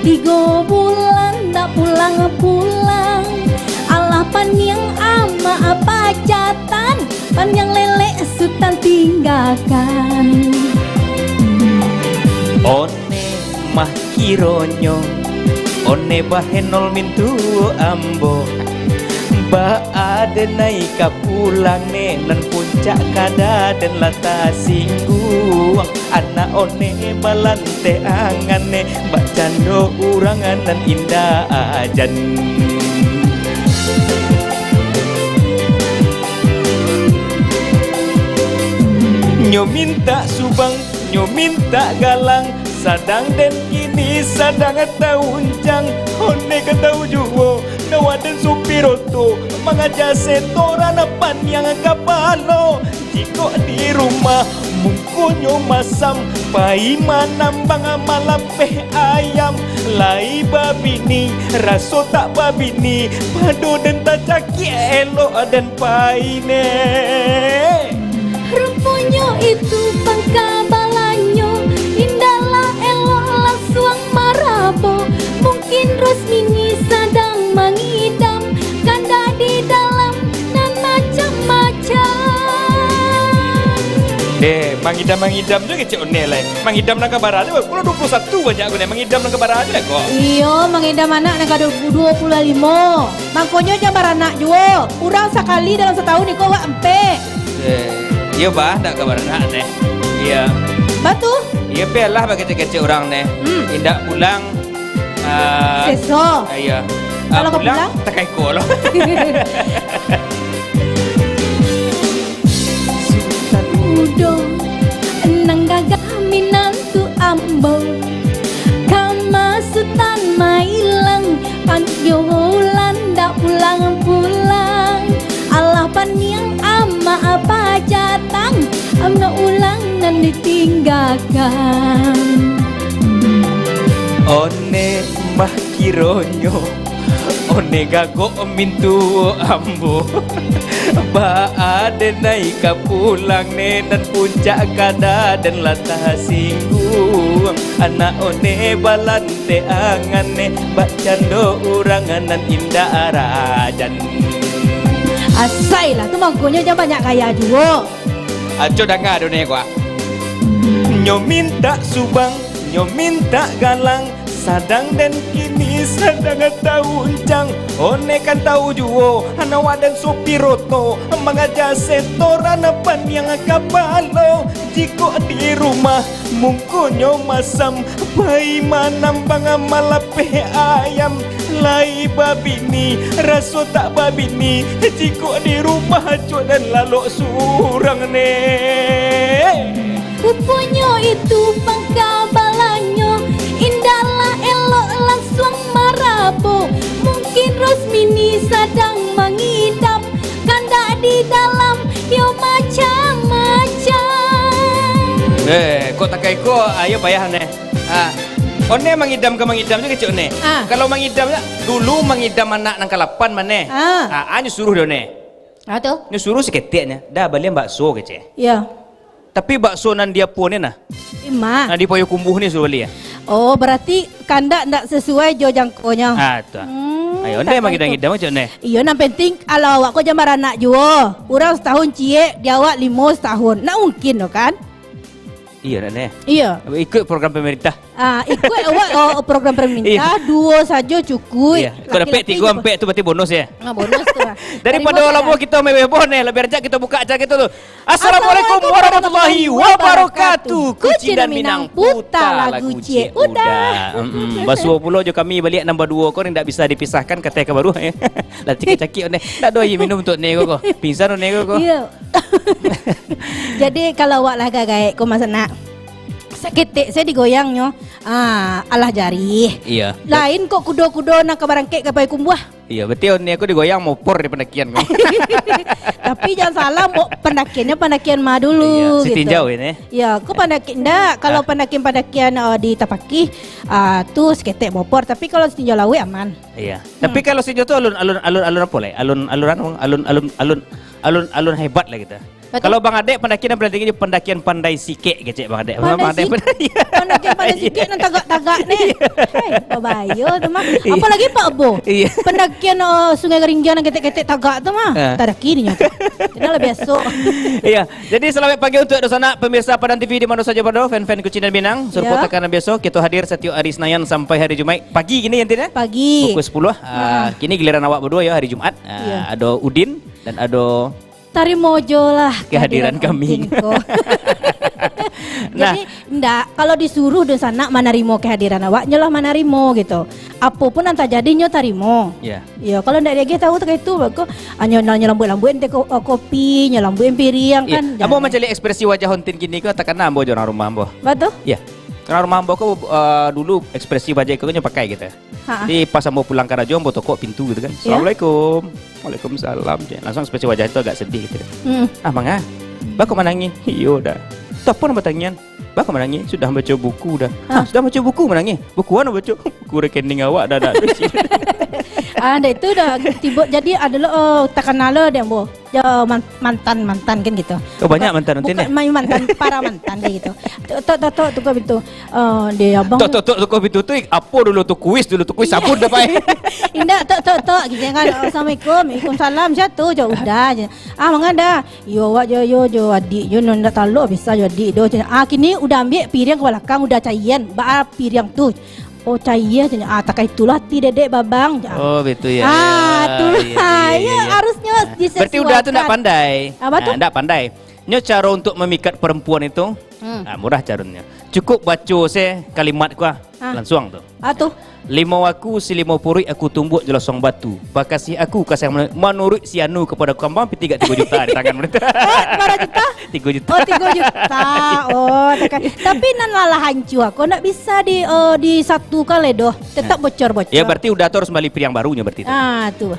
3 bulan tak pulang-pulang. Allah panjang ama apa jatan, panjang lele sultan tinggalkan. One mah kironyo, one bahenol mintu ambo. Ba ada naik pulang ne nan puncak kada dan lata singguang. Anak one balante angan ne bacando urangan nan indah ajan. Nyo minta subang, nyo minta galang, sadang dan kini sadang taunjang. Hone ketau juwo nawaden supiroto mengaja setoran pan yang kapalo. Jiko di rumah mungkunyo masam pai manambang malapeh ayam. Lai babini raso tak babini pado dan tak caki elo dan paine. Rupanya itu pangka balanyo, indahlah eloklah suang marabo. Mungkin Rosmini sedang mengidam, kanda di dalam dan macam-macam. Mangidam juga cek onel lah. Mangidam nang kabar aja. Kalau 21 banyak aku nih mangidam nang kabar aja kok. Iyo, mengidam anak nang 25. Mangkonyo jambar anak juo. Urang sekali dalam setahun nih kok empe. Iya bah, tak kabar anak nih. Iya. Batu? Iya pelah bagi kecil orang nih. Indak pulang. Seso. Iya. Kalau kau pulang? Tak kai kol. Sultan Udo nang gagah minantu ambo. Kama Sultan mailang pangyolan dak pulang-pulang. Allah panjang ama apa jatang, amna ulang nan ditinggalkan. One mah kironyo, one gago mintu ambo. Ba ada naik pulang ne dan puncak kada dan latah singgung. Anak one balante angan ne bacando urangan nan indah arajan. Asai lah tu mangkonya jangan banyak kaya juga. Aco dah ngado nih gua. Nyo minta subang, nyo minta galang, sadang dan kini sadang taunjang. One kan tahu juo, hanawa dan supiroto, mengaja setoran pan yang kapalo. Jiko di rumah mungkunyo masam, pai manambang malapeh ayam. Lai babini raso tak babini, jiko di rumah cok dan lalok surang ne. Rupanya itu pangka balanyo, indahlah elok langsung marabo. Mungkin Rosmini sedang mengidam, kanda di dalam yo macam-macam. Kok tak kai ko ayo bayar ne. One mengidam ke mengidam juga cok ne. Kalau mengidam dulu mengidam anak nang kalapan mana. Anyu suruh dia ne. Atau? Nyu suruh seketiknya. Dah balik bakso kece. Ya. Tapi bakso nan dia pun nah. Ima. Nah di poyo kumbuh ni suruh beli ya. Oh berarti kanda ndak sesuai jo jangkonya. Tu. Ayo onde mengidam cok ne. Iya nang penting kalau awak ko jambar anak juo. Urang setahun cie, dia awak 5 setahun. Nak mungkin lo kan? Iya ne. Iya. Ikut program pemerintah. Ikut awak program pemerintah 2 saja cukup. Iya. Kau dapat 3 ampek tu berarti bonus ya. Bonus tu. Daripada lama kita mewah nih, lebih rajak kita buka aja gitu tuh. Assalamualaikum warahmatullahi wabarakatuh. Kuci dan Minang putar lagu cie udah. Basuh pulau jo kami balik nombor 2 kau tidak bisa dipisahkan kata ke baru ya. Lah cekik nih. Tak doi minum untuk nego kau. Pingsan nego kau. Iya. Jadi kalau awak lah gagai kau masa nak sakit saya digoyangnya. Alah jari. Iya. Lain kok kudo-kudo nak ke barangkek ke pai kumbuah. Iya, betul nih aku digoyang mopor di pendakian. Tapi jangan salah, pendakiannya pendakian mah dulu. Iya, si gitu. tinjau ini. Ya, aku pendakian enggak. Kalau pendakian di Tapaki, tuh seketek mopor. Tapi kalau si tinjau lawe aman. Iya. Tapi kalau si Joto alun apa lah? Alun hebat lah kita. Betul. Kalau Bang Adek pendakian pandai sike gece Bang Adek. Pendakian pandai sikit nan tagak-tagak nih. Hei, babayo tu mah. Apalagi Pak Bo. Iya. Pendakian Sungai Geringgian yang ketek-ketek tagak tu mah. Tadaki ni nyata. Kena lebih esok. Iya. Jadi selamat pagi untuk sana pemirsa Padan TV di mana saja berada, fan-fan Kucing dan Minang. Serta tekanan biasa kita hadir setiap hari Senin sampai hari Jumaat. Pagi gini nanti ya? Pagi. Pukul 10. Kini giliran awak berdua ya hari Jumat. Ada Udin dan ada Tarimojo lah kehadiran kami. Jadi ndak kalau disuruh di sana manarimo kehadiran awaknya lah manarimo gitu. Apapun anta jadinya tarimo. Ya. Ya kalau ndak dia tahu tak itu aku nyelambu-lambu ente kopi, nyelambu empiriang kan. Ambo macam lihat ekspresi wajah hontin gini ko takkan ambo orang rumah ambo. Betul? Ya. Karena rumah ambo ko dulu ekspresi wajah ko pakai gitu. Jadi pas ambo pulang ke Rajo ambo tokok pintu gitu kan. Assalamualaikum. Waalaikumsalam. Langsung ekspresi wajah itu agak sedih gitu. Mangga. Bako menangi. Iyo dah. Telepon bertanyaan. Bako menangi. Sudah baca buku dah. Sudah baca buku menangi. Buku mana baca? Buku rekening awak dah. Ada itu dah tiba jadi adalah tak kenal dia ambo. Mantan kan gitu. Oh banyak mantan nanti ni. Bukan mantan, para mantan dia gitu. Tok tukar pintu. Dia abang. Tok tukar pintu tu apa dulu tu kuis sabun dah pai. Indah tok gitu kan. Assalamualaikum. Waalaikumsalam jatuh je udah je. Mangada. Yo adik yo ndak tahu bisa yo adik do. Kini udah ambil piring ke belakang udah cayan. Ba piring tu. Oh cahaya tak itulah ti dedek babang. Oh betul ya. Ya harusnya disesuaikan. Berarti udah tu nak pandai. Apa tu? Nak pandai. Nyo cara untuk memikat perempuan itu murah caranya. Cukup baca se kalimat ku langsung tu. Atuh. Limau aku si limau puri aku tumbuk jelosong batu. Pakasih aku kasih menurut si anu kepada kambang pi 3 juta di tangan mereka. Berapa juta? 3 juta. Oh 3 juta. Oh tapi nan lalah hancur aku nak bisa di satu kali doh. Tetap bocor. Ya berarti udah terus beli piring barunya berarti. Tuh.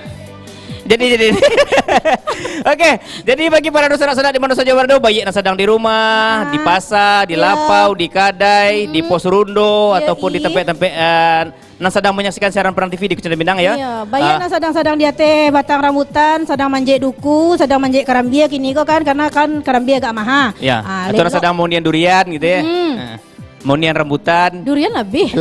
Jadi. Oke, jadi bagi para saudara-saudara di mana saja berada, baik yang sedang di rumah, di pasar, di lapau, di kadai, di pos rundo ataupun di tempat-tempat yang sedang menyaksikan siaran Perang TV di Kucing dan Minang ya. Iya, banyak yang sedang di atas batang rambutan, sedang manjat duku, sedang manjat karambia kini kok kan karena kan karambia agak mahal. Ya. Atau sedang mau nian durian gitu ya. Mau nian rambutan. Durian lebih.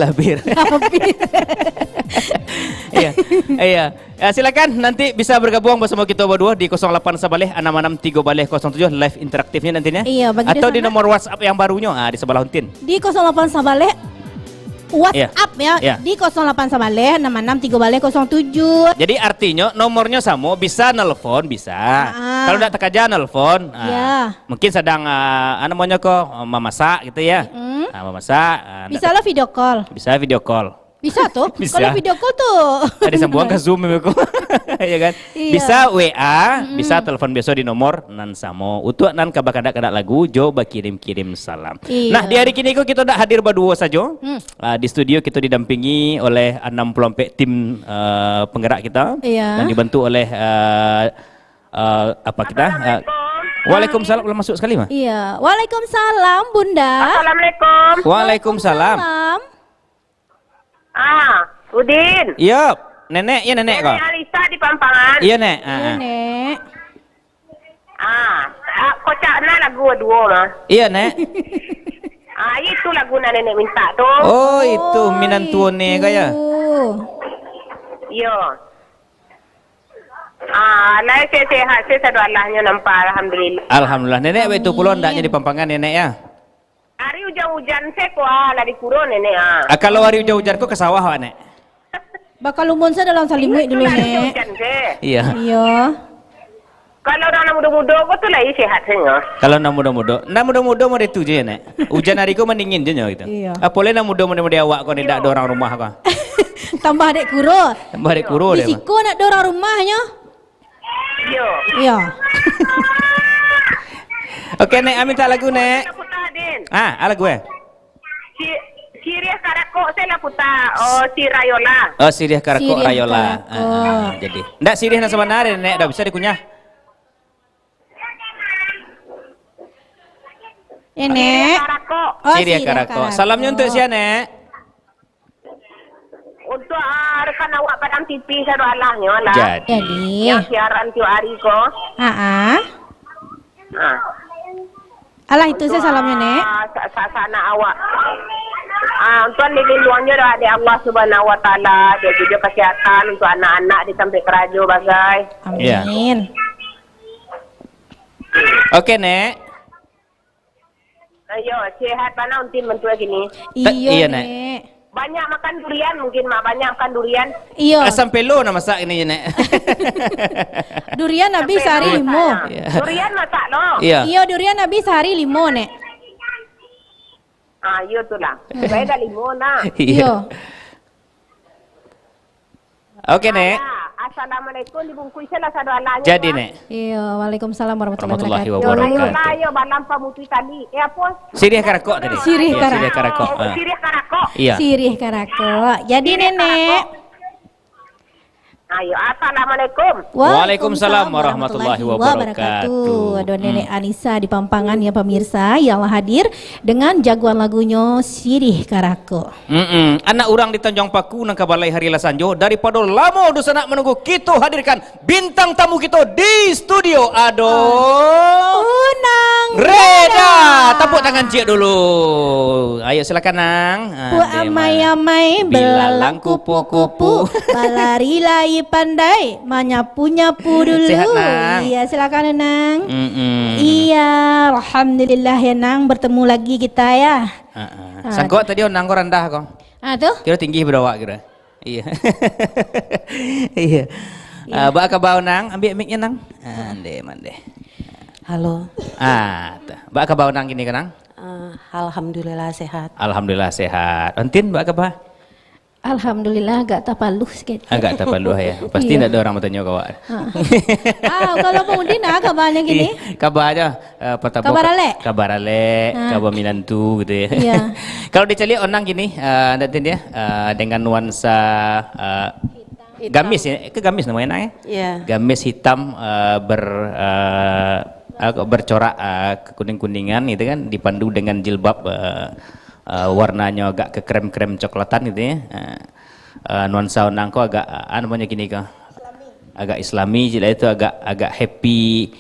Iya. Silakan nanti bisa bergabung bersama kita berdua di 08 Sabaleh 663 Baleh 07 live interaktifnya nantinya. Iya, atau di nomor WhatsApp yang barunya di sebelah Huntin. Di 08 Sabaleh WhatsApp ya. Di 08 Sabaleh 663 Baleh 07. Jadi artinya nomornya sama, bisa nelpon bisa. Kalau tidak tekaja nelpon. Mungkin sedang namanya kok memasak gitu ya. Memasak. Bisa lah video call. Bisa video call. Bisa tuh. Kalau video call tuh. Ada sambungan ke Zoom ya ya kan? Iya. Bisa WA, bisa telepon biasa di nomor nan samo. Untuk nan kabak-kadak lagu coba kirim-kirim salam. Iya. Nah, di hari kini kita tidak hadir berdua saja. Di studio kita didampingi oleh 60 tim penggerak kita dan dibantu oleh Waalaikumsalam. Masuk sekali mah? Iya. Waalaikumsalam Bunda. Assalamualaikum. Waalaikumsalam. Udin. Iya, nenek kok. Nenek Alisa di Pampangan. Iya, Nek. Iya, Nek. Kocaknya lagu dua mah. Iya, Nek. Itu lagu nenek minta tuh. Oh, itu minantuone kaya. Iya. Lah saya sehat, saya sadu Allahnya nampak alhamdulillah. Alhamdulillah. Nenek begitu pulau ndaknya di Pampangan nenek ya. Hari hujan-hujan saya kuah lari kurun nenek Kalau hari hujan-hujan kok ke sawah Wak, Nek. Bakal lumbun saya dalam salimut dulu Nek. Hujan saya. Iya. Kalau orang muda-muda kok tuh lagi sehat saya. Kalau nak muda-muda mau itu je Nek. Hujan hari kau mendingin je gitu. Iya. Apoleh nak muda-muda awak kau ni tak ada orang rumah kau. Tambah dek kuro. Tambah dek kuro dia. Di siko nak ada orang rumahnya. Iya. Oke Nek, minta lagu Nek. Lagu Si Siriah Karako saya lakuta si Rayola. Oh, Siriah Karako Siriah Rayola. Karako. Jadi. Ndak Siriah na sebenarnya Nek, dah bisa dikunyah. Ya, Nek. Karako. Oh, Siriah Karako. Salamnya untuk siapa, Nek? Untuk rekan awak Padang TV saya doalahnya lah. Jadi. Yang siaran tiap hari ko. Ah. Ah. Alah itu saya salamnya, Nek. Sana awak. Tuan dilindungannya dari Allah Subhanahu Wa Taala, dia juga kesehatan untuk anak-anak di sampai kerajo bagai. Amin. Oke, Nek. Ayo, sehat mana untin mentua gini. Iya, Iya, Nek. Nek. Banyak makan durian mungkin mak banyak makan durian. Iya. Sampai lo nak masak ini, Nek. Durian habis sehari 5. Iya. Durian masak lo. Iya. Iya, durian habis sehari 5, Nek. Iya tu lah. Supaya dah limau nak. Iya. Oke, Nek. Assalamualaikum dibungkus lah satu alanya. Jadi, Nek. Iya, Waalaikumsalam warahmatullahi Warahmatullahi wabarakatuh. wabarakatuh. Ayo balam pamutui kali. Apa? Siriah Karako tadi. Siriah Iya, Karako. Siriah Karako. Siriah Karako. Iya. Sirih Karako. Jadi, Nenek. Ayo, assalamualaikum. Waalaikumsalam warahmatullahi wabarakatuh. Ada Nenek Anissa di Pampangan ya pemirsa yang hadir dengan jagoan lagunya Sirih Karako. Anak orang di Tanjung Paku nang kabalai hari Lasanjo daripada lama dosa nak menunggu kita hadirkan bintang tamu kita di studio. Unang Reda, tepuk tangan cik dulu. Ayo silakan nang. Pu amai-amai belalang kupu-kupu balari-lari pandai menyapu-nyapu dulu. Sehat, Nang. Iya silakan Nang. Iya, alhamdulillah ya Nang, bertemu lagi kita ya. Sangkok tadi nang kau rendah kau. Tuh. Kira tinggi berdawak kira. Iya. Iya. Ba kabau nang, ambil mic-nya nang. Mande. Halo, Ba kabau nang gini kan nang? alhamdulillah sehat. Alhamdulillah sehat. Entin ba kabah? Alhamdulillah agak tapaluh sedikit. Agak tapaluh ya. Pasti Iya. tidak ada orang bertanya kau. Kalau pemudin agak banyak gini. Kabar aja pertama Kabar ale. Kabar ale, kabar minantu gitu ya. Iya. Kalau dicari orang gini, nanti dia dengan nuansa gamis ya, ke gamis namanya ya? Iya. Gamis hitam bercorak kekuning-kuningan gitu kan, dipandu dengan jilbab warnanya agak ke krem-krem coklatan gitu ya. Nuansa onangko agak namanya gini kah? Agak islami, jadi itu agak happy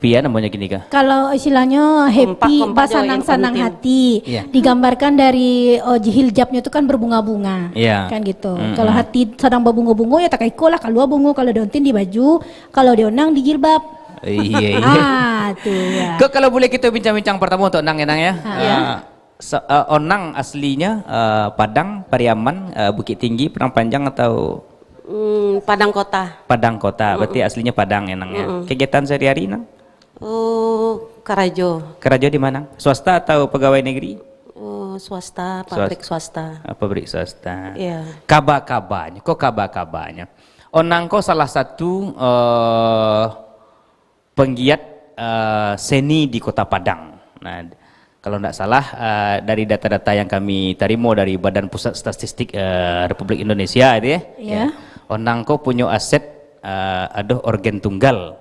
ya namanya gini kah? Kalau istilahnya happy, Kompak sanang-sanang yang hati, Iya. digambarkan dari hiljabnya itu kan berbunga-bunga, Iya. kan gitu. Kalau hati sedang berbunga-bunga ya tak kaiko lah, kalau bunga, kalau dauntin di baju, kalau dionang di jilbab. Iya. Tuh ya. Kok kalau boleh kita bincang-bincang pertama untuk Nang ya Nang ya. Onang aslinya Padang, Pariaman, Bukit Tinggi, Padang Panjang atau Padang Kota. Padang Kota? Berarti aslinya Padang ya Nang ya. Kegiatan sehari-hari Nang? Karajo. Kerja di mana? Swasta atau pegawai negeri? Swasta, pabrik swasta. Pabrik swasta. Iya. Kabar-kabarnya, kok kabar-kabarnya? Onang kok salah satu penggiat seni di Kota Padang. Nah, kalau tidak salah dari data-data yang kami terima dari Badan Pusat Statistik Republik Indonesia itu ya. Iya. Onang kok punya aset ada organ tunggal.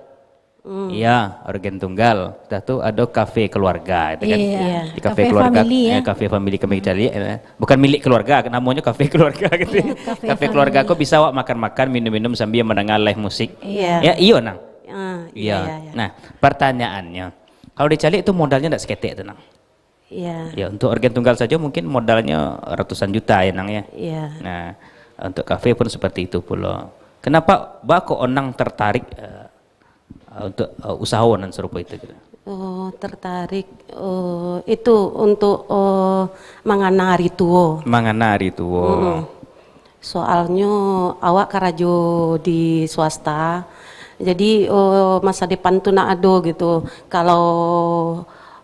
Iya, organ tunggal. Kita tuh ada kafe keluarga itu kan. Iya. Di kafe Kafe keluarga, family ya. kafe family kami cari, bukan milik keluarga, namanya kafe keluarga gitu. Iya, kafe Kafe keluarga family. kok bisa wak makan-makan, minum-minum sambil mendengar live musik. Iya. Ya, iyo Nang. Iya. Nah, pertanyaannya, kalau dicari itu modalnya tidak seketek tuh Nang. Iya. Ya, untuk organ tunggal saja mungkin modalnya ratusan juta ya Nang ya. Iya. Nah, untuk kafe pun seperti itu pula. Kenapa kok Onang tertarik untuk usahawan serupa itu gitu? Tertarik itu untuk mengana hari tua. Mangana hari tua. Soalnya awak karajo di swasta. Jadi masa depan tuh nak ado gitu. Kalau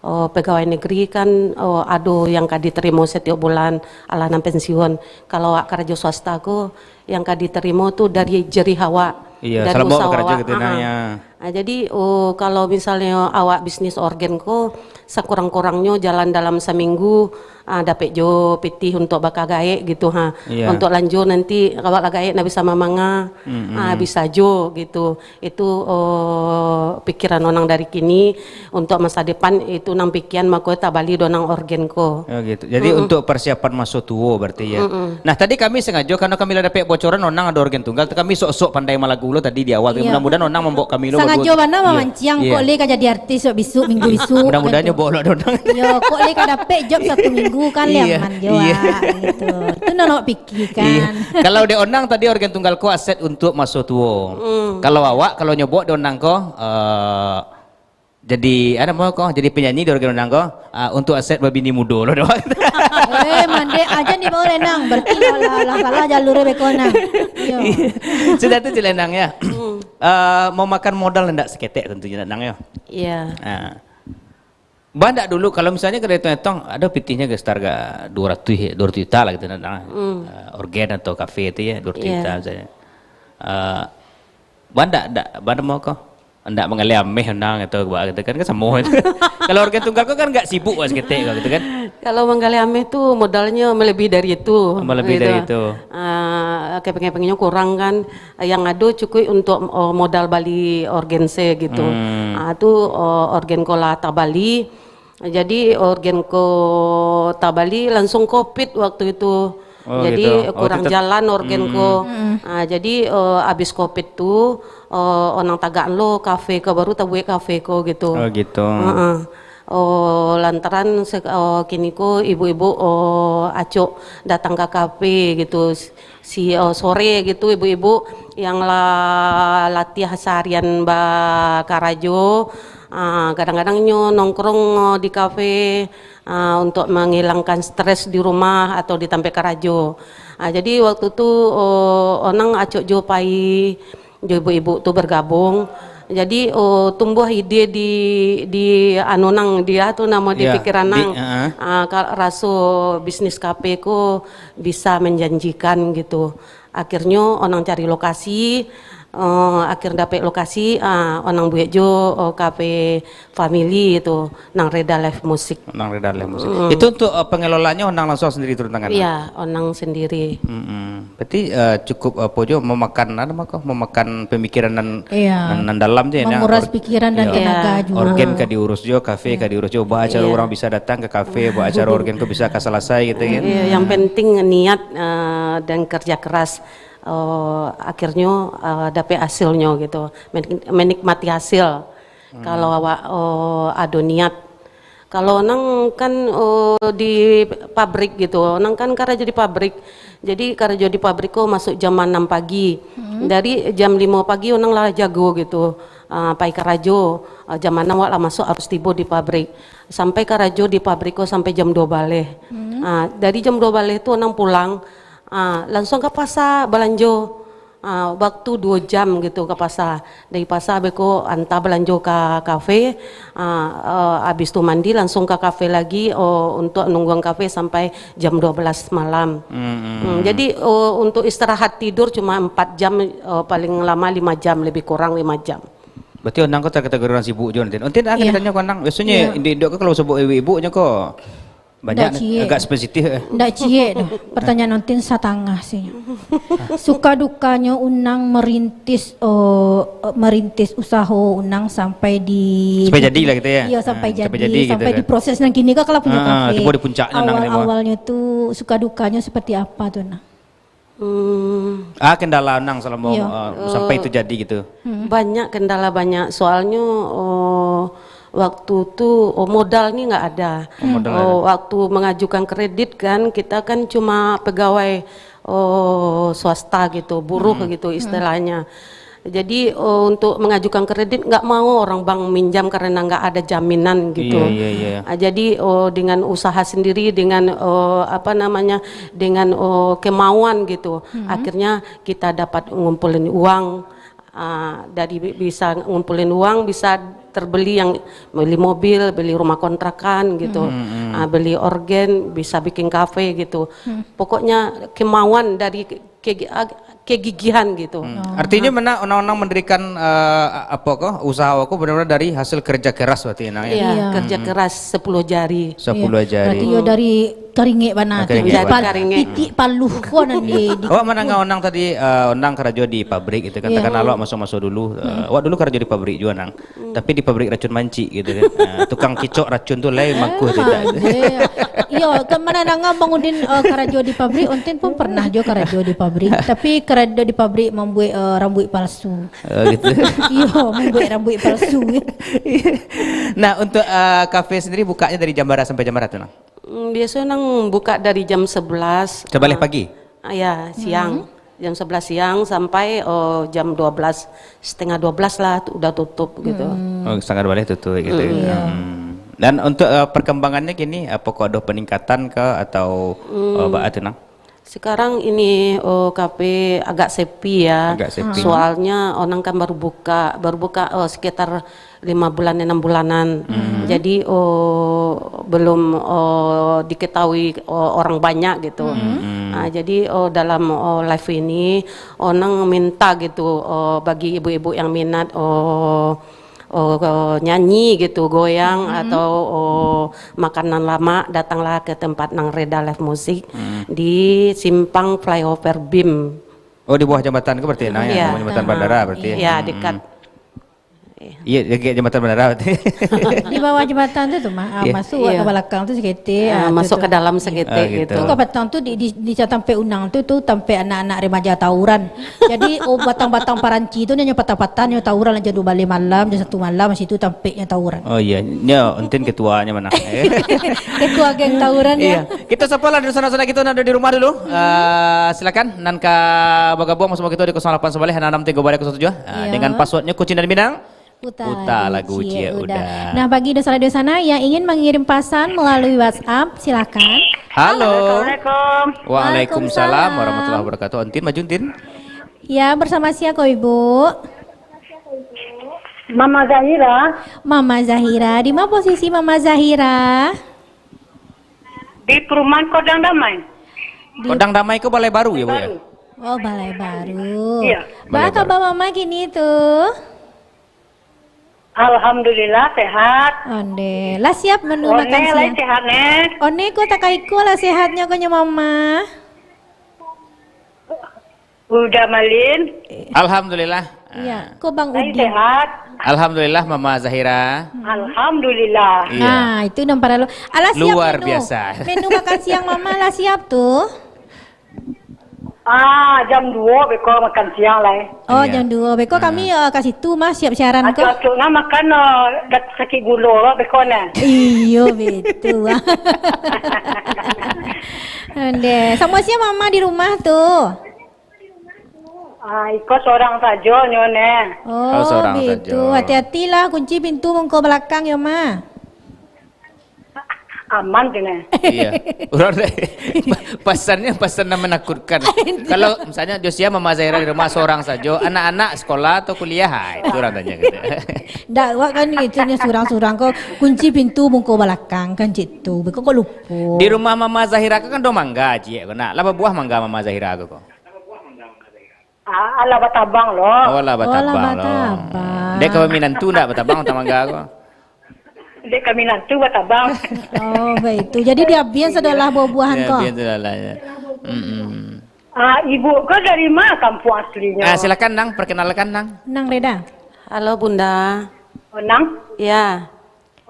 pegawai negeri kan ado yang kadi terima setiap bulan alanan pensiun. Kalau awak kerja swasta ku yang kadi terima tuh dari jerih hawa. Iya, dari selama usaha bekerja awak. gitu nanya. Jadi kalau misalnya awak bisnis organ ko sekurang-kurangnya jalan dalam seminggu dapat jo pitih untuk bakal gaek gitu ha. Iya. Untuk lanjut nanti awak gaek na bisa mamanga bisa jo gitu. Itu pikiran orang dari kini untuk masa depan itu nang pikiran mako tabali donang organ ko. Oh gitu. Jadi untuk persiapan masuk tua berarti ya. Nah tadi kami sengaja karena kami dapat bocoran onang ada organ tunggal, kami sok-sok pandai Malagulo tadi di awal. Iya. Mudah-mudahan onang membawa kami lo. Sengaja mana mamanciang kok le ka jadi artis bisu minggu bisu. Mudah-mudahan nyoba lo onang. Yo kok le ka dapat job 1 minggu kan Iya, leman jo iya. gitu. Itu nak pikirkan. Iya. Kalau di onang tadi organ tunggal ko aset untuk masuk tua. Kalau awak kalau nyoba di onang ko jadi ada mau kok jadi penyanyi di organ onang ko untuk aset babini mudo lo doang. Mande aja di bawah lenang berarti lah salah jalur bekonang. Yo. Sudah itu jelenang ya. Mau makan modal ndak seketek tentunya nang ya. Iya. Nah. Bandak dulu kalau misalnya kita hitung ada pitihnya ke harga 200 juta lah gitu nang. Organ atau kafe itu ya 200 juta misalnya. Bandak mau kok. Ndak mengalih meh nang atau gitu kan semua itu. Kalau organ tunggal kok kan enggak sibuk pas ketek gitu kan. Kalau menggali ame itu modalnya melebihi dari itu. Melebihi dari itu. Kayak pengennya kurang kan. Yang ada cukup untuk modal bali organ se gitu. Itu organ kola tabali. Jadi organ ko tabali langsung covid waktu itu. Jadi gitu. kurang jalan organ ko. Jadi abis covid tuh orang tagaan lo kafe ko baru tabuek kafe ko gitu. Oh gitu. Lantaran kini ko ibu-ibu acok datang ke kafe gitu sore gitu ibu-ibu yang latihan seharian Karajo kadang-kadang nongkrong di kafe untuk menghilangkan stres di rumah atau di Tampe Karajo. Jadi waktu itu orang acok jo pai jo ibu-ibu tuh bergabung. Jadi tumbuh ide di anunang dia tuh nama di pikiran nang raso bisnis kafe ko bisa menjanjikan gitu. Akhirnya orang cari lokasi, akhir dapat lokasi, orang buat jo kafe family itu nang Reda Live Musik. Nang Reda Live Musik. Itu untuk pengelolanya orang langsung sendiri turun tangan. Iya, orang sendiri. Berarti cukup jo memakan pemikiran dan dalam je menguras pikiran dan tenaga juga. Organ ka diurus jo, kafe ka diurus jo, bawa acara orang bisa datang ke kafe, bawa acara organ ko bisa selesai gitu kan. Yang penting niat dan kerja keras. Akhirnya dapat hasilnya gitu, menikmati hasil. Kalau awak ada niat. Kalau orang kan di pabrik gitu, orang kan kerja di pabrik. Jadi kerja di pabrik kok masuk jam 6 pagi. Dari jam 5 pagi orang lah jago gitu. Pai karajo jam 6 awak lah masuk harus tiba di pabrik. Sampai karajo di pabrik kok sampai jam 2 balik. Dari jam 2 balik itu orang pulang. Langsung ke pasar belanjo waktu 2 jam gitu ke pasar. Dari pasar beko anta belanjo ke kafe, habis itu mandi langsung ke kafe lagi untuk nungguan kafe sampai jam 12 malam. Jadi untuk istirahat tidur cuma 4 jam, paling lama 5 jam, lebih kurang 5 jam. Berarti orang kok kategori orang sibuk jo nanti. Nanti akan ditanya orang biasanya di Indo kalau sibuk ibu-ibunya kok banyak agak spesifik. Ndak cie dah. Pertanyaan nontin satangah sih. Suka dukanya unang merintis usaha unang sampai jadi lah gitu ya. Iya sampai jadi gitu sampai kan. di proses nang kini kalau punya kafe. Itu di puncaknya awalnya tuh suka dukanya seperti apa tuh nah? Kendala nang selama sampai itu jadi gitu. Banyak kendala banyak soalnya waktu itu modal nih nggak ada. Waktu mengajukan kredit kan kita kan cuma pegawai swasta gitu, buruh gitu istilahnya. Jadi untuk mengajukan kredit nggak mau orang bank minjam karena nggak ada jaminan gitu. Jadi dengan usaha sendiri, dengan dengan kemauan gitu, akhirnya kita dapat ngumpulin uang. Dari bisa ngumpulin uang bisa terbeli yang beli mobil, beli rumah kontrakan gitu, beli organ, bisa bikin kafe gitu. Pokoknya kemauan dari kegigihan gitu. Artinya mana orang-orang mendirikan usaha aku benar-benar dari hasil kerja keras berarti ya. Iya, kerja keras 10 jari. 10 jari. Berarti yo dari keringik bana Keringik keringik. paluh ko nanti Awak mana onang tadi onang kerja di pabrik itu katakan awak masuk-masuk dulu. Awak dulu kerja di pabrik juga nang. Tapi di pabrik racun manci gitu kan. Tukang kicok racun tu lain makuh tidak. Iya, kemana nang bangudin kerja di pabrik, onten pun pernah juga kerja di pabrik. Tapi kerja di pabrik membuat rambut palsu. Gitu. Iya, membuat rambut palsu. Nah, untuk kafe sendiri bukanya dari jam berapa sampai jam berapa tuh nang? Biasanya nang buka dari jam 11. Coba balik pagi. Ya, siang. Jam 11 siang sampai jam 12, setengah 12 lah udah tutup gitu. Oh, sangat boleh tutup gitu. Dan untuk perkembangannya gini, apa kok ada peningkatan ke atau apa nang? Sekarang ini kafe agak sepi ya. Agak sepi. Soalnya orang kan baru buka sekitar 5 bulan 6 bulanan. Jadi belum diketahui orang banyak gitu. Nah, jadi dalam live ini orang minta gitu bagi ibu-ibu yang minat nyanyi gitu, goyang atau makanan lama, datanglah ke tempat Nang Reda Live Music di Simpang Flyover BIM. Oh, di bawah jembatan ke berarti nah ya, jembatan bandara berarti. Iya, dekat. Iya, dekat jembatan bandara berarti. Di bawah jembatan tu mah masuk ke belakang tu sekete. Masuk ke dalam sekete gitu. Tu ke batang tu di sampai unang tu sampai anak-anak remaja tawuran. Jadi batang-batang paranci tu nyo patah-patah nyo tawuran aja 2 balik malam, jam 1 malam situ sampai nya tawuran. Oh iya, nya enten ketuanya mana? Ketua geng tawuran ya. Kita sapa lah di sana-sana kita ada di rumah dulu. Silakan nan ka bagabong sama kita di 08 Sebalih 663 dengan passwordnya Kucing dan Minang. Uta lagu Cie Uda. Nah, bagi dosa radio sana yang ingin mengirim pesan melalui WhatsApp, silakan. Halo. Assalamualaikum. Waalaikumsalam warahmatullahi wabarakatuh. Entin maju Entin. Ya, bersama siapa Ibu? Mama Zahira Mama Zahira. Di mana posisi Mama Zahira? di perumahan Kodang Damai. Kodang Damai ke Balai Baru ya Bu ya? Oh, Balai Baru. Iya. Balai Bah, kabar Mama gini tuh. Alhamdulillah sehat. Onde, lah siap menu One makan lah siang. sehat nih. One ko takaiku lah sehatnya konya Mama. Udah malin. Alhamdulillah. Iya, ko Bang Lain Udin. sehat. Alhamdulillah Mama Zahira. Alhamdulillah. Iya. Nah, itu nomor lo. Alah siap Luar menu. biasa. Menu makan siang Mama lah siap tuh. Jam 2 beko makan siang lah. Oh, Iya. jam 2. Beko kami kasih tu Mas siap siaran ko. Acuk na makan dak sakit gula beko na. Iyo betul. Ande, sama siapa Mama di rumah tuh? Ikut seorang saja nyone. Oh, seorang betul. saja. Hati-hatilah kunci pintu mengko belakang ya, Ma. Aman kena. Iya. Urang pesannya menakutkan. Kalau misalnya Josia Mama Zahira di rumah seorang saja, anak-anak sekolah atau kuliah, itu orang tanya gitu. Dak wak kan itunya surang-surang kok kunci pintu mengko belakang kan gitu. Beko kok lupa. Di rumah Mama Zahira kan do mangga cie kena. Laba buah mangga Mama Zahira aku kok. Ala batabang lo. Oh lah batabang lo. Dek kepeminan tu ndak batabang utang mangga aku. Dek kami nanti batabang. Oh, baik itu. Jadi dia biasa adalah buah-buahan Ya, kok. biar tu lah ya. Ibu kau dari mana kampung aslinya? Silakan Nang, perkenalkan Nang. Nang Reda. Halo Bunda. Onang? Ya.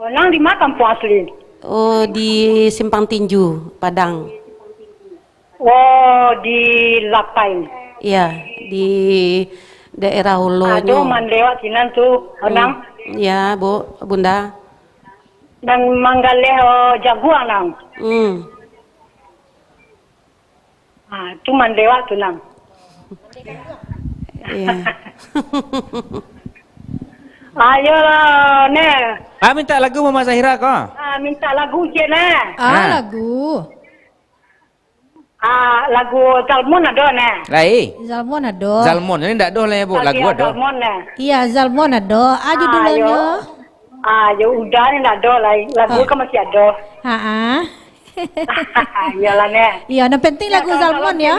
Onang di mana kampung asli? Oh, di Simpang Tinju, Padang. Oh, di Lapain. Iya, di daerah Hulunya. Aduh, man lewat sinan tuh, Onang. Ya, Bunda. Dan manggaleh jaguang nang. Itu man lewat tuh nang. Iya. Ayolah, ne. Minta lagu Mama Zahira kok. Minta lagu je ne. Lagu. Lagu Zalmon ada ne. Lai. Zalmon ada. Zalmon ini ndak doh lah ya Bu, lagu ada. Zalmon ne. Iya, Zalmon ada. Aja dulunya. Ya udah ni nak ada lah. Lagu kan masih ada. Ha. Iyalah ne. Iya, yang penting lagu Zalmon ya.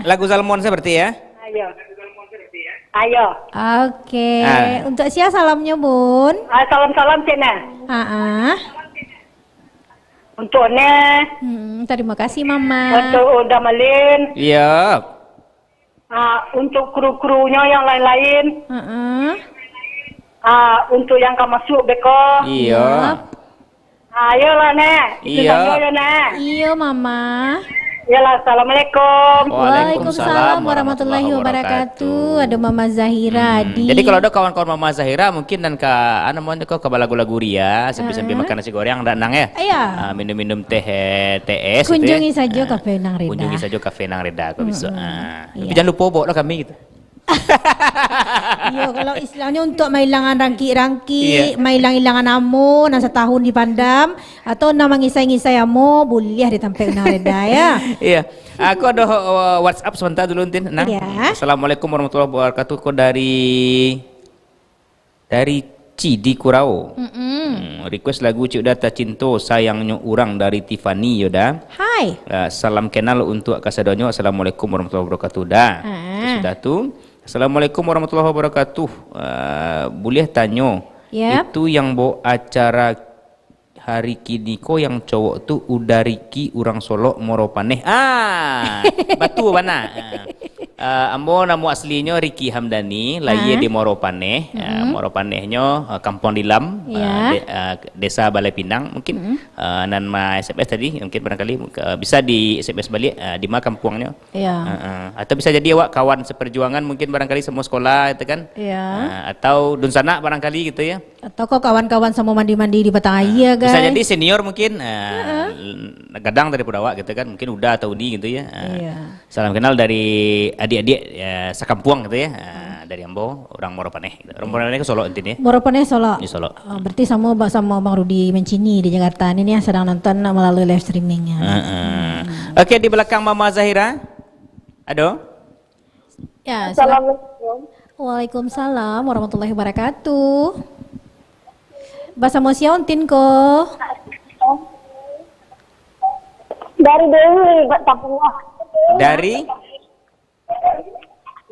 Lagu Salmon saya berarti ya. Ayo. Ayo. Oke. Ah. Untuk siapa salamnya, Bun? Salam-salam cina. Untuk ne, Terima kasih, Mama. untuk udah malin, Iya. untuk kru-krunya yang lain-lain, untuk yang kamu masuk beko. Iya. Ayolah ne. Itu Iya. saja ya ne. Iya, Mama. Yalah, assalamualaikum. Waalaikumsalam warahmatullahi wabarakatuh. Ada Mama Zahira di. Jadi kalau ada kawan-kawan Mama Zahira mungkin dan ke ke lagu-lagu ria sambil-sambil makan nasi goreng dan nang ya. Iya. Minum-minum TS Kunjungi gitu ya. saja Kafe Nang Reda. Kunjungi saja Kafe Nang Reda kalau bisa. Tapi Iya. jangan lupa bawa lah kami gitu. Iya, kalau istilahnya untuk mailangan rangki-rangki, Iya. mailang-ilangan amo, nang setahun dipandam, atau nama ngisai-ngisai amo, boleh ditampil Nang Reda ya. Iya. Aku ada WhatsApp sebentar dulu Tin. Nah. Iya. Assalamualaikum warahmatullahi wabarakatuh. Kau dari Cidi Kurau. Request lagu Cik Data Cinto Sayangnya Urang dari Tiffany Yoda. Hai. Salam kenal untuk kasadonyo. Assalamualaikum warahmatullahi wabarakatuh. Dah. Sudah tu. Assalamualaikum warahmatullahi wabarakatuh. Boleh tanya. Yep. Itu yang bawa acara hari kini ko yang cowok tu udah Riki orang Solo Moropaneh. Batu mana? Ambo nama aslinya Riki Hamdani, lahir di Moropaneh. Moropanehnya Kampung Dilam, Desa Balai Pinang. Mungkin nan ma SMS tadi, mungkin barangkali bisa di SMS balik di mana kampungnya. Iya. Atau bisa jadi awak kawan seperjuangan mungkin barangkali semua sekolah itu kan. Iya. Atau dun sana barangkali gitu ya. Atau kok kawan-kawan sama mandi-mandi di Bataya, guys. Bisa jadi senior mungkin gadang dari Pudawa gitu kan, mungkin udah atau udi gitu ya. Iya. Salam kenal dari adik-adik sekampuang gitu ya. Dari Ambo, orang Moropaneh. Gitu. Orang Moropaneh ke Solo intinya. Moropaneh Solo. Di Solo. Berarti sama Bang Rudi Mencini di Jakarta ini yang sedang nonton melalui live streamingnya. Oke, di belakang Mama Zahira. Aduh. Ya, Assalamualaikum. Waalaikumsalam warahmatullahi wabarakatuh. Bahasa Mosia untin ko. Dari Dewi, Batabungo. Dari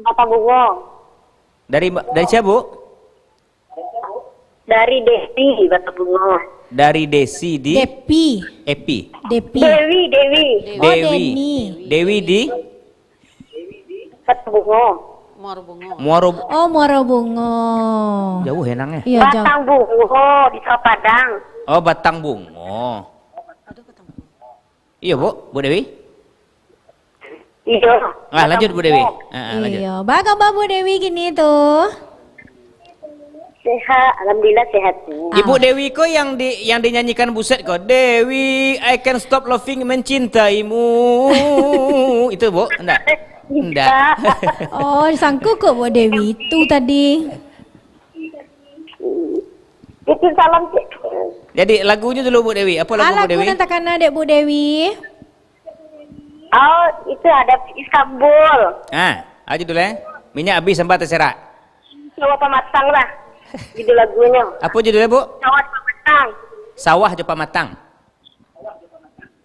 Batabungo. dari siapa, Bu? Dari Dewi, Batabungo. Dari Desi di Depi. Epi. Depi. Dewi. Oh, Deni. Dewi di Batabungo. Muaro. Oh, Muara Bungo. Jauh henangnya. Iya, jauh. Batang Bungo di Padang. Oh, Batang Bungo. Iya, Bu Dewi. Iya. Lanjut Bu Dewi. Lanjut. Iya, baga Bu Dewi gini tuh. Sehat, alhamdulillah sehat. Ibu Dewi kok yang dinyanyikan Buset kok. Dewi, I can stop loving mencintaimu. Itu Bu? Enggak. Oh, disangku kok Bu Dewi itu tadi. Itu salam sih. Jadi lagunya dulu Bu Dewi. Apa lagu Bu Dewi? Lagu nantakan adek Bu Dewi. Oh, itu ada Istanbul. Aja dulu ya. Minyak habis sempat terserak. Jawa Pematang lah. Judul lagunya. Apa judulnya Bu? Jawa Pematang. Sawah Jopa Matang.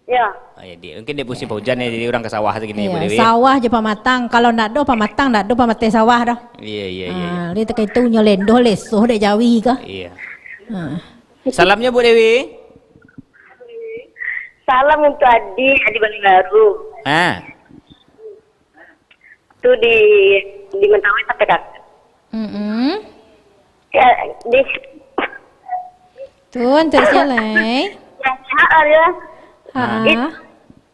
Ya. Oh, ya, mungkin dia musim hujan ya, jadi orang ke sawah segini Bu Iya, Dewi. sawah je pamatang. Kalau ndak do pamatang, ndak do pamate sawah dah. Iya. Dia tekai tu nyolendo lesoh dek Jawi kah? Iya. Ha. Salamnya Bu Dewi. Salam untuk Adi Balingaru. Itu di Mentawai sampai kat. Ya, di Tu untuk sialai. yang sehat ya.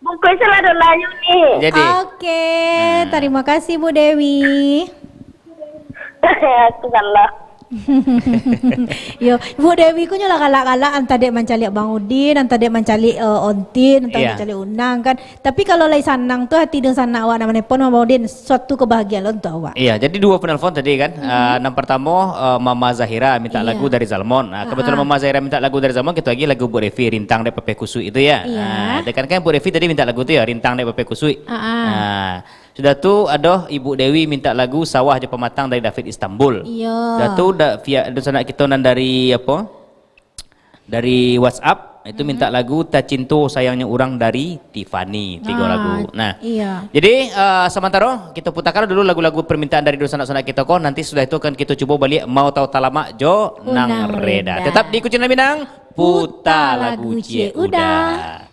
Bungkus ada layu nih. Jadi Oke, terima kasih Bu Dewi. Aku salah. Yo, Bu Dewi ku nyola galak-galak anta dek mencari Bang Udin, anta dek mencari Ontin, anta Iya. mencari Unang kan. Tapi kalau lai sanang tu hati dengan sana awak namanya pun Bang Udin suatu kebahagiaan untuk awak. iya, jadi dua penelpon tadi kan. Yang pertama Mama Zahira minta Iya. lagu dari Zalmon. Kebetulan Mama Zahira minta lagu dari Zalmon, kita lagi lagu Bu Devi Rintang Dek Pepe Kusui itu ya. Iya. Kan Bu Devi tadi minta lagu itu ya, Rintang Dek Pepe Kusui. Sudah tu ada Ibu Dewi minta lagu Sawah Jopa Matang dari David Istanbul. Iya. Sudah tu via sana kita nan dari apa? Dari WhatsApp itu minta lagu Tak Cintu Sayangnya Urang dari Tiffany, 3 lagu. Nah, Iya. jadi sementara kita putarkan dulu lagu-lagu permintaan dari dua sanak-sanak kita kok. Nanti sudah itu akan kita coba balik Mau Tahu Talama Jo Nang Nang Reda. Reda. Tetap di Kucing Minang putar lagu Cie Udah.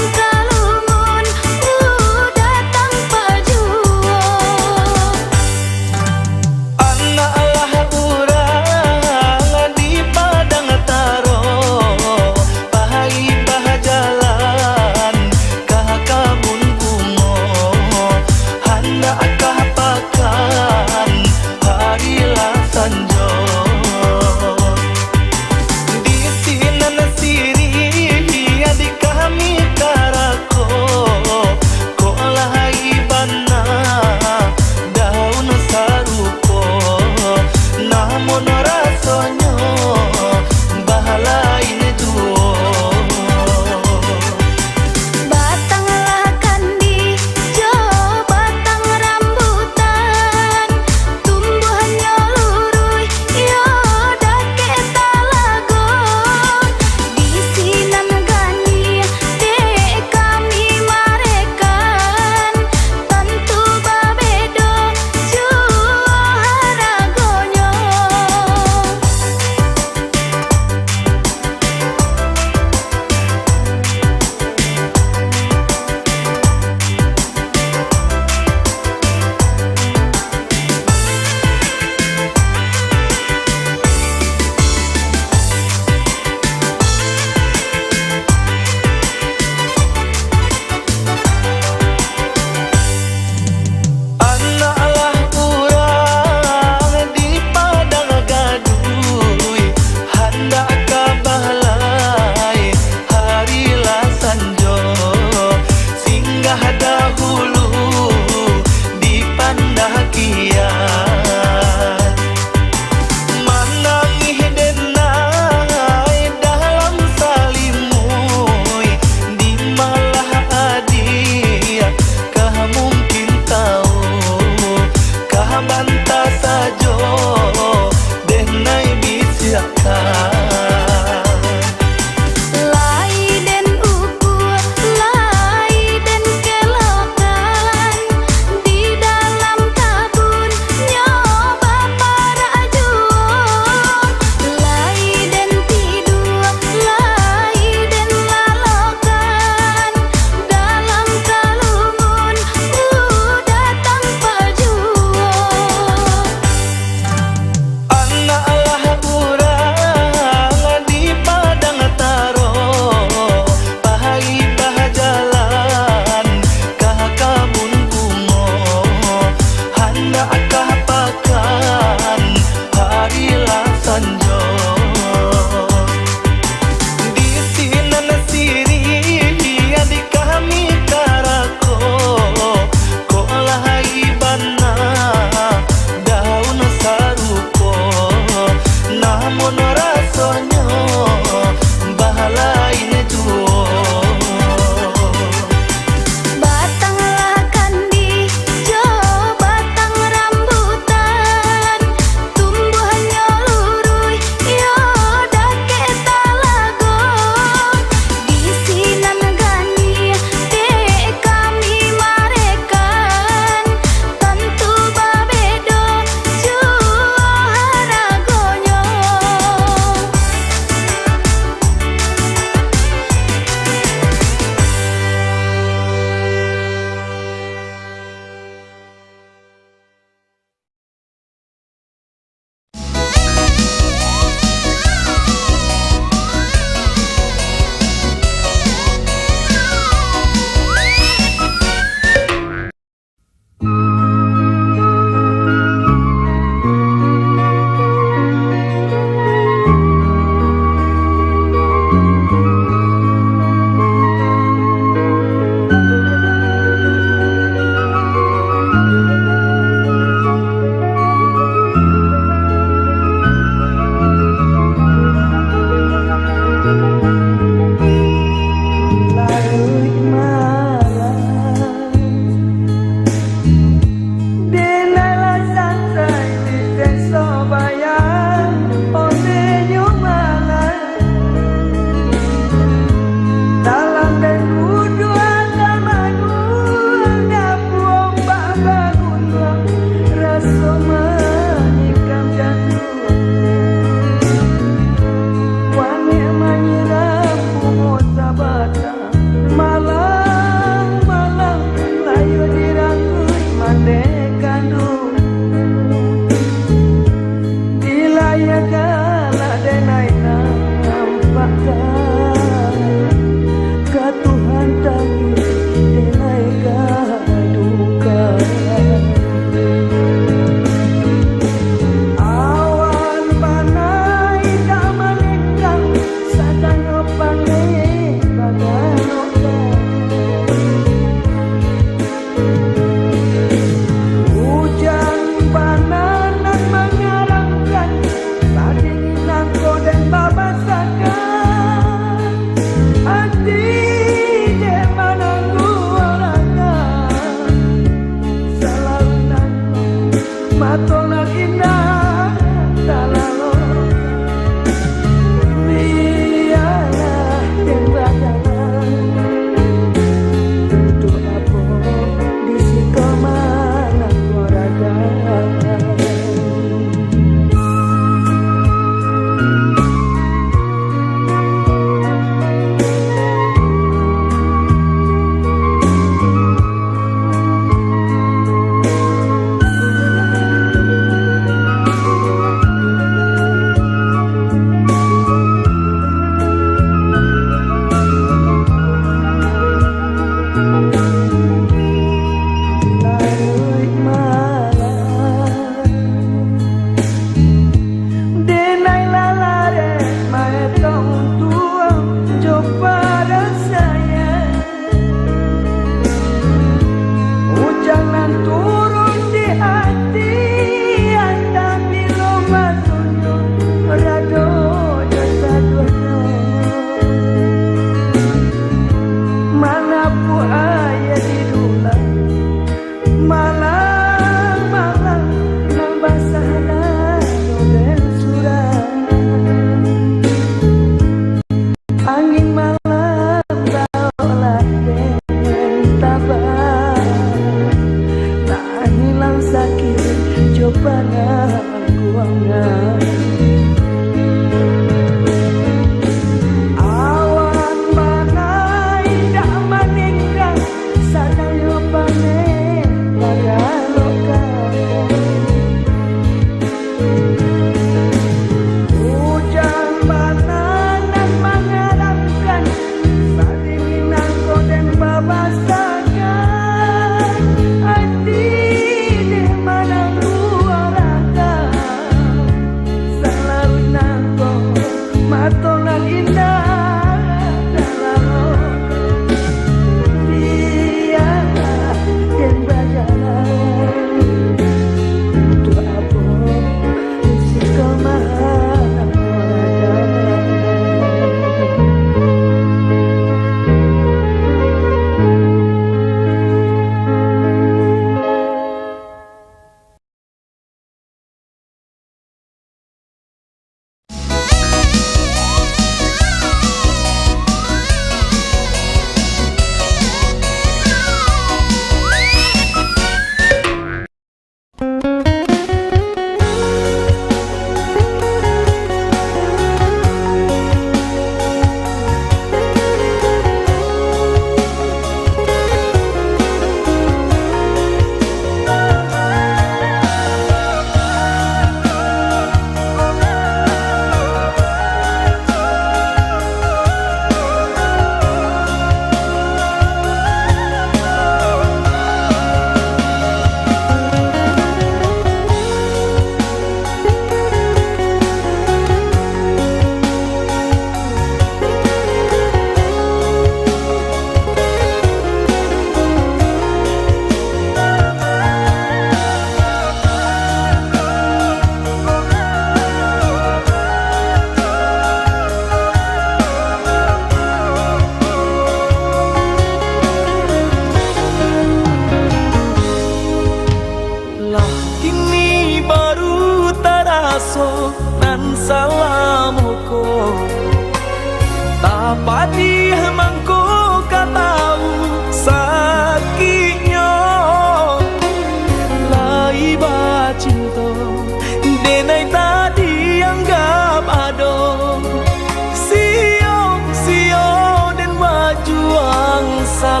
mang salamoko.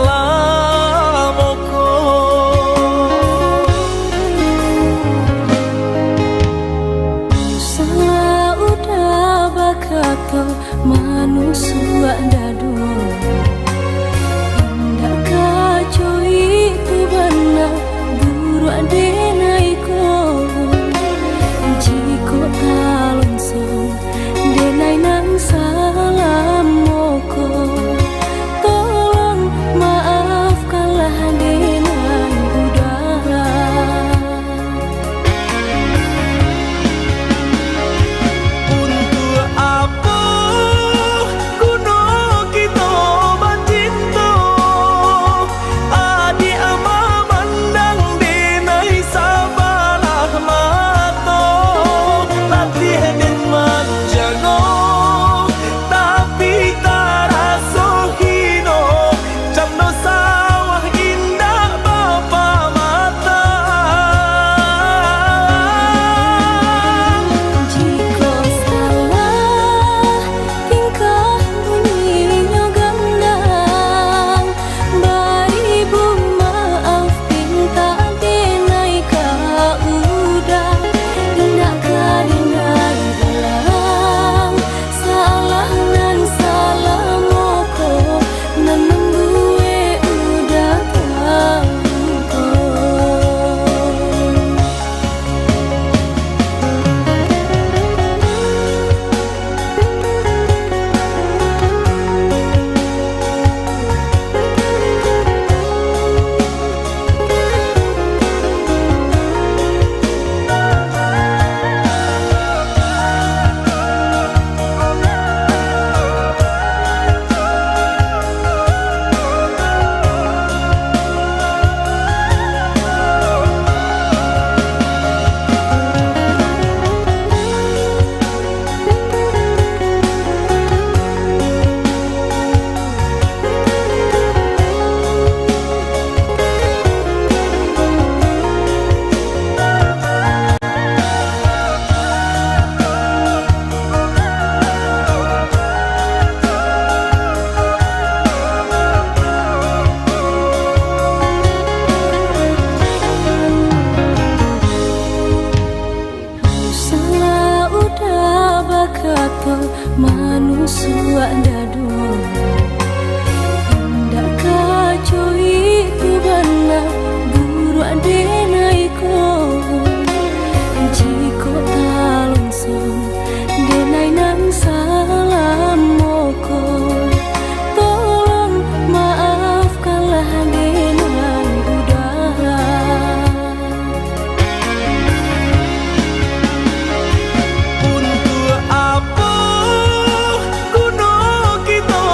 Salah udah bakato manusia dadu. Indah kacau itu benar buru adenaiko. Jiko talonsong denai nang salam moko. Tolong maafkanlah denai udara. Untuk apa kuno kita bacinto, adi ama mandang denai sabalah mato. Latih den manjago tapi taraso hino, jamno sawah indah bapa mata. Jika salah tingkah bunyinya gandang, beribu maaf pinta denai ka udah. Indah ka denai ulang, salah nan salah moko, nan gue udah tahu. Salah udah bakato manusia dadu. Indah kacau itu benar buru adenaiko. Jiko talonsong denai nang salam moko. Tolong maafkanlah denai udara. Untuk apa kuno kita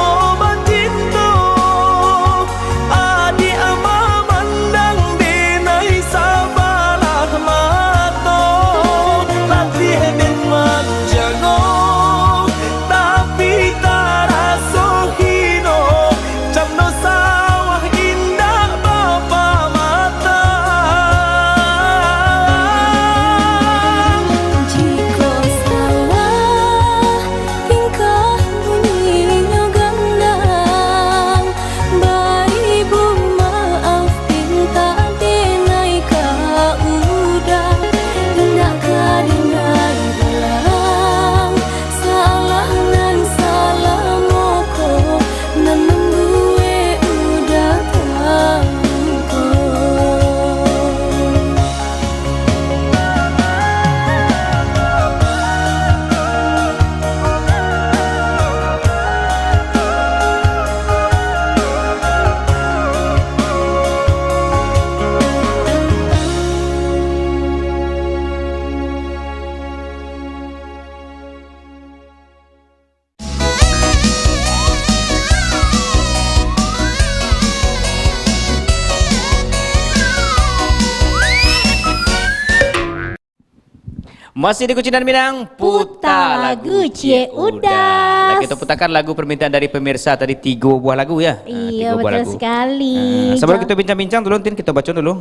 bacinto, adi ama mandang denai sabalah mato. Latih den manjago tapi taraso hino, jamno sawah indah bapa mata. Jika salah tingkah bunyinya gandang, beribu maaf pinta denai ka udah. Indah ka denai ulang, salah nan salah moko, nan gue udah tahu. Masih di Kucinan Minang, Putar lagu Cik Udas. Nah, kita putarkan lagu permintaan dari pemirsa tadi 3 buah lagu ya. Iya, 3 buah betul lagu. sekali. Sebelum kita bincang-bincang dulu, Tin, kita baca dulu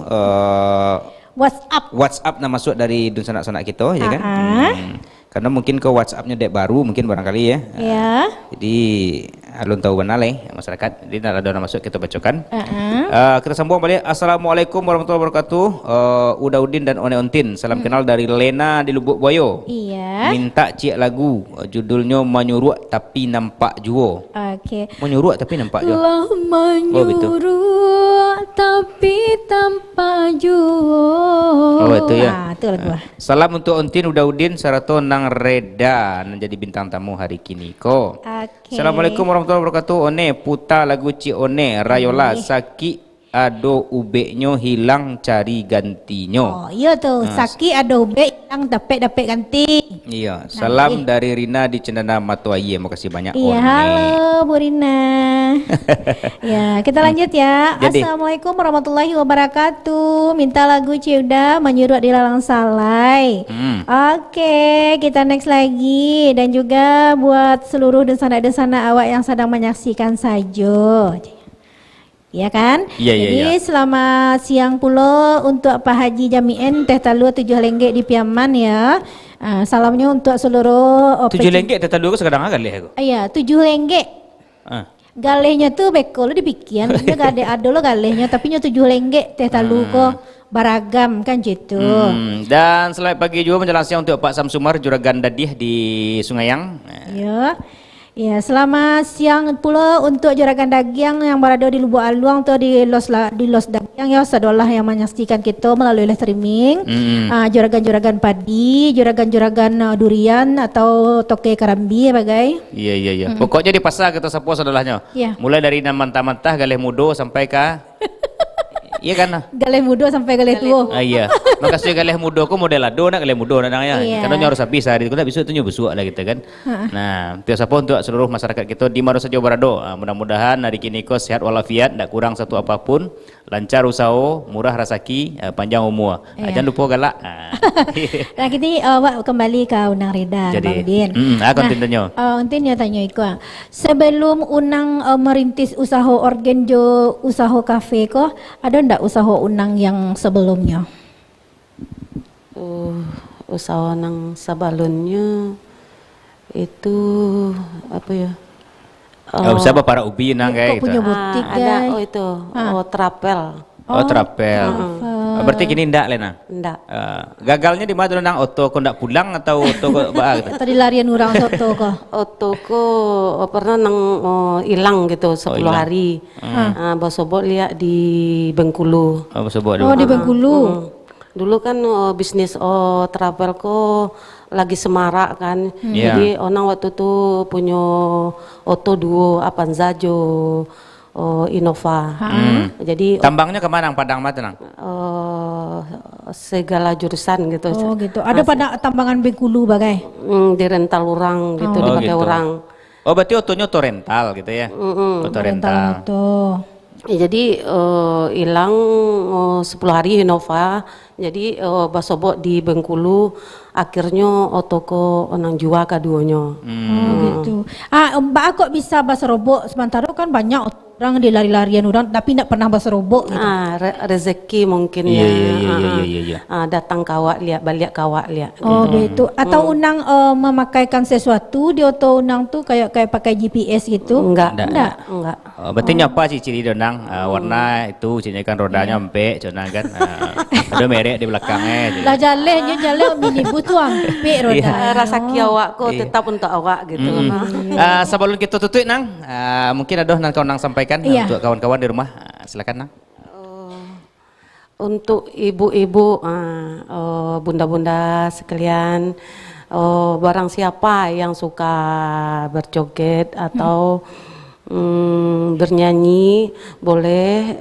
WhatsApp. WhatsApp nama masuk dari dun sanak-sanak kita, ya kan? Karena mungkin ke WhatsAppnya dek baru, mungkin barangkali ya. Ya. Jadi alun tahu benar masyarakat. Jadi nak ada masuk kita bacakan. Uh-uh. Kita sambung balik. Assalamualaikum warahmatullahi wabarakatuh. Udaudin dan One Ontin. Salam kenal dari Lena di Lubuk Buaya. Iya. Minta cik lagu. Judulnya Menyuruh Tapi Nampak Jua. Okey. Menyuruh tapi nampak jua. Telah menyuruh tapi tanpa jua. Oh itu ya. Itu lagu. Salam untuk Ontin Udaudin Sarato Nang Reda menjadi bintang tamu hari kini ko. Okey. Assalamualaikum warahmatullahi wabarakatuh. One putar lagu Cik One Rayola sakit ado ubeknya hilang cari gantinya. Oh, iya tu. Sakit ada ubek yang dapat ganti. Iya, salam dari Rina di Cendana Matuaye. Makasih banyak. Iya, One. halo Bu Rina. Ya, kita lanjut ya. Jadi. Assalamualaikum warahmatullahi wabarakatuh. Minta lagu Ciuda Menyuruh di Lalang Salai. Oke, kita next lagi. Dan juga buat seluruh desana-desana awak yang sedang menyaksikan saja. Ya kan? Iya, iya, Jadi iya. selamat siang pula untuk Pak Haji Jami'in Teh Talu 7 lenggek di Piaman ya. Salamnya untuk seluruh 7 lenggek tetap dulu sekadang agak leh aku. Iya, 7 lenggek. Galehnya tuh beko lo dibikin, dia gak ada lo galehnya, tapi nya 7 lenggek Teh Talu kok beragam kan gitu. Dan selamat pagi juga menjelang siang untuk Pak Samsumar Juragan Dadih di Sungaiang. Ya. Ya, selamat siang pula untuk juragan dagang yang berada di Lubuk Aluang atau di Los Dagang ya, sadolah yang menyaksikan kita melalui live streaming. Juragan-juragan padi, juragan-juragan durian atau toke karambi bagai. Iya. Pokoknya di pasar kita sapu saudaranya. Iya. Mulai dari mantah-mantah galeh mudo sampai ke iya kan? Galeh muda sampai galeh tua. Iya. Makasih galeh mudo ko model ado nak galeh mudo nak ya. Iya. Karena harus habis hari itu besok itu besok lah kita kan. Nah, tiap sapa untuk seluruh masyarakat kita di mana saja berada. Mudah-mudahan hari kini ko sehat walafiat, tak kurang satu apapun, lancar usaha, murah rezeki, panjang umur. Iya. Jangan lupa galak. Nah, kini awak kembali ke Unang Reda, Jadi, Bang Din. aku tanya. Untin tanya ikut. Sebelum Unang merintis usaha organ jo usaha kafe ko, ada ndak usaha Unang yang sebelumnya? Usaha nang sebelumnya itu apa ya? Siapa para ubi nang kayak Kok punya gitu. butik ada guys? itu trapel. Oh, trapel. Berarti kini ndak Lena. Ndak. Gagalnya di mana nang oto kok ndak pulang atau oto kok gitu. Tadi larian orang soto ko. Toko pernah nang hilang gitu 10 hilang. hari. Basobot lihat di Bengkulu. Oh, sebut Oh, di Bengkulu. Dulu kan bisnis travel ko lagi semarak kan. Iya. Jadi orang waktu itu punya Oto Duo Avanza jo Innova. Jadi Tambangnya kemana? Padang mata nang? segala jurusan gitu. Oh gitu. Ada pada tambangan Bengkulu bagai. Di rental orang gitu, Oh, dipakai gitu. orang. Oh, berarti otonya oto rental gitu ya? Oto rental. Tuh. Ya, jadi hilang 10 hari Innova. Jadi basobot di Bengkulu akhirnya otoko onang jua kaduanya. Oh gitu. Mbak kok bisa bahasa robok sementara kan banyak orang di lari-larian orang tapi tidak pernah bahasa robok gitu. Rezeki mungkin Iya, ya. iya. Datang kawak lihat, balik kawak lihat. Oh gitu. Atau Unang memakaikan sesuatu di auto Unang tuh kayak pakai GPS gitu? Enggak. Enggak. Oh, berarti nyapa ciri donang warna itu ciri kan rodanya empek conang kan. Ada merek di belakangnya. Lah jalan minibus tuh ampe roda. Rasa kiawak kok tetap untuk awak gitu. Sebelum kita tutup nang, mungkin ada nang kau nang sampaikan Iya. untuk kawan-kawan di rumah. Silakan nang. Untuk ibu-ibu, bunda-bunda sekalian, barang siapa yang suka berjoget atau bernyanyi, boleh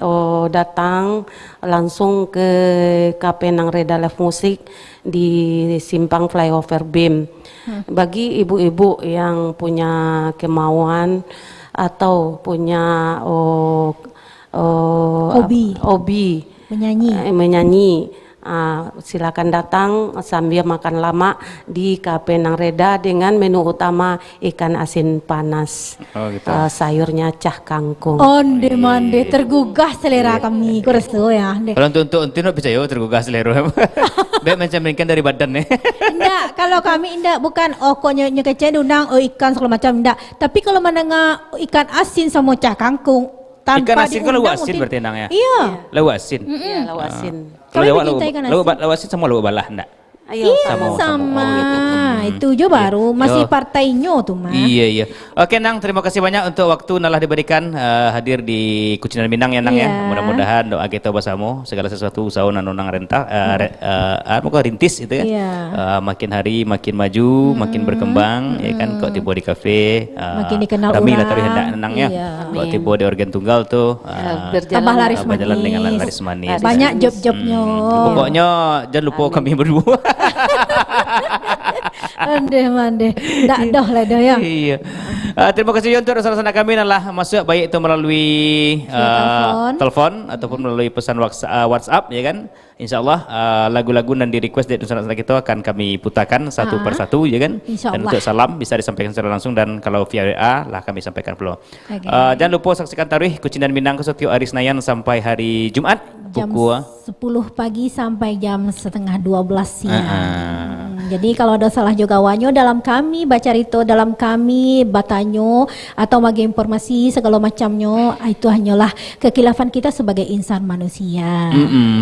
datang langsung ke Cafe Nang Reda Live Music di Simpang Flyover BIM. Bagi ibu-ibu yang punya kemauan atau punya Hobi. hobi Menyanyi. menyanyi Silakan datang sambil makan lama di Kafe Nang Reda dengan menu utama ikan asin panas. Oh gitu. Sayurnya cah kangkung. Onde mande tergugah selera kami. Kau restu ya. Dek. Kalau untuk tidak percaya tergugah selera. Baik macam ikan dari badan nih. Indak, kalau kami indak bukan kok kecil undang ikan segala macam indak. Tapi kalau mendengar ikan asin sama cah kangkung tanpa Ikan asin kan lauk diundang asin mungkin- berarti nang ya. Iya. Lauk asin. Iya, lauk asin. Kalau Kami Jawa mencintai ikan lauk asin sama lauk balah enggak? Ayo, Iya sama. sama. Oh, gitu. Itu jo baru masih Yo. partainya tuh mah. Iya. Oke Nang, terima kasih banyak untuk waktu Nalah diberikan hadir di Kucinan Minang ya Nang ya. Iya. Mudah-mudahan doa kita bersama segala sesuatu usaha nang rentah muka rintis itu ya. Iya. Makin hari makin maju, makin berkembang ya kan kok tiba di kafe Makin dikenal kami lah orang. taruh hendak Nang ya. Iya. Kok tiba di organ tunggal tuh Tambah laris berjalan dengan manis. laris manis. Banyak job-jobnya. Pokoknya jangan lupa kami berdua. Ande mande. Ndak doh lah dah ya. Iya. Terima kasih untuk rekan-rekan kami Nalah masuk baik itu melalui telepon ataupun melalui pesan WhatsApp ya kan. Insyaallah lagu-lagu dan di request dari rekan-rekan kita akan kami putarkan satu persatu ya kan. Insyaallah. Dan untuk salam bisa disampaikan secara langsung dan kalau via WA lah kami sampaikan pula. Oke. Jangan lupa saksikan Tarawih Kucinan Minang setiap hari Senin sampai hari Jumat Jam pukul 10 pagi sampai jam setengah 12 siang. Jadi kalau ada salah juga wanyo dalam kami baca rito dalam kami batanyo atau bagi informasi segala macamnya itu hanyalah kekilafan kita sebagai insan manusia.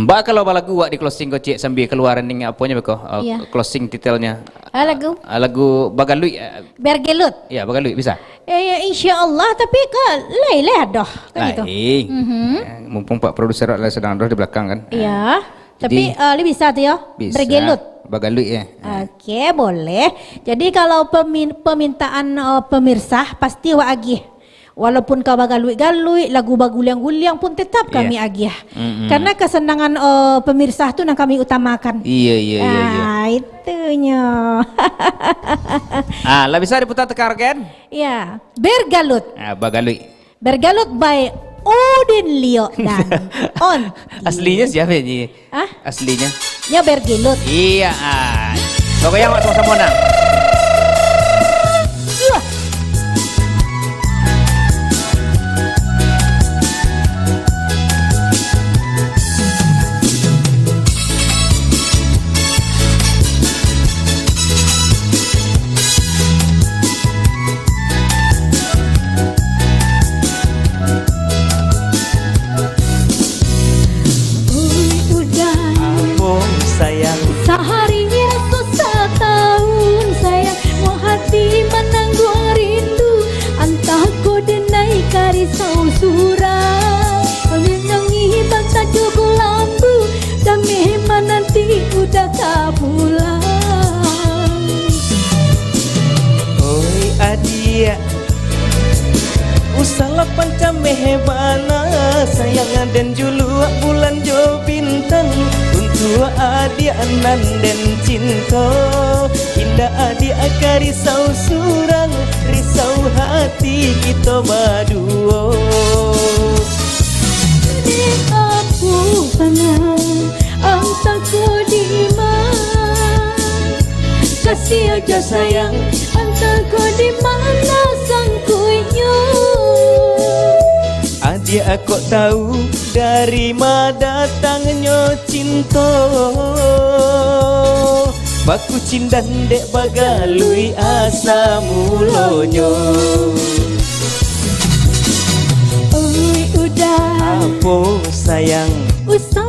Mbak kalau lagu wak di closing kocik sambil keluaran ning apanya beko Iya. closing detailnya. Lagu Lagu Bagalui bergelut. ya Bagalui bisa. Ya insya Allah tapi kan leleh dah kan gitu. Mumpung Pak produser adalah sedang ada di belakang kan. Iya. Tapi Jadi- li bisa tuh ya. Bisa. Bergelut. Bagalui ya. Oke, boleh. Jadi kalau permintaan pemirsa pasti wa agih. Walaupun kau bagalui-galui, lagu baguliang-guliang pun tetap kami agih. Karena kesenangan pemirsa tu yang kami utamakan. Iya. Itunya. Lah bisa diputar tekan kan? Ya, bergalut. Bagalui. Bergalut by Odin Leo dan On. Aslinya siapa ini? Hah? Aslinya? Ya bergelut. Iya. Pokoknya wak sama-sama nang. Iya. Oh sayang. Sehari susah tahun sayang, mau hati menanggung rindu, antah ko denai karisau surau, menyanyi bangsa jogo lambu, dan memang nanti udah kapulang. Oi adia Usala pancam mehebana sayang dan julu bulan jo bintang untuk adia anan dan cinta indah adia karisau surang risau hati kita berdua. Di aku panang, antah ko di mana, kasih aja sayang, antah ko di mana sangkunya. Adia aku tahu dari mana datangnya cinta. Baku cindan dek bagalui asa mulonyo. Oi udah, Apa sayang usah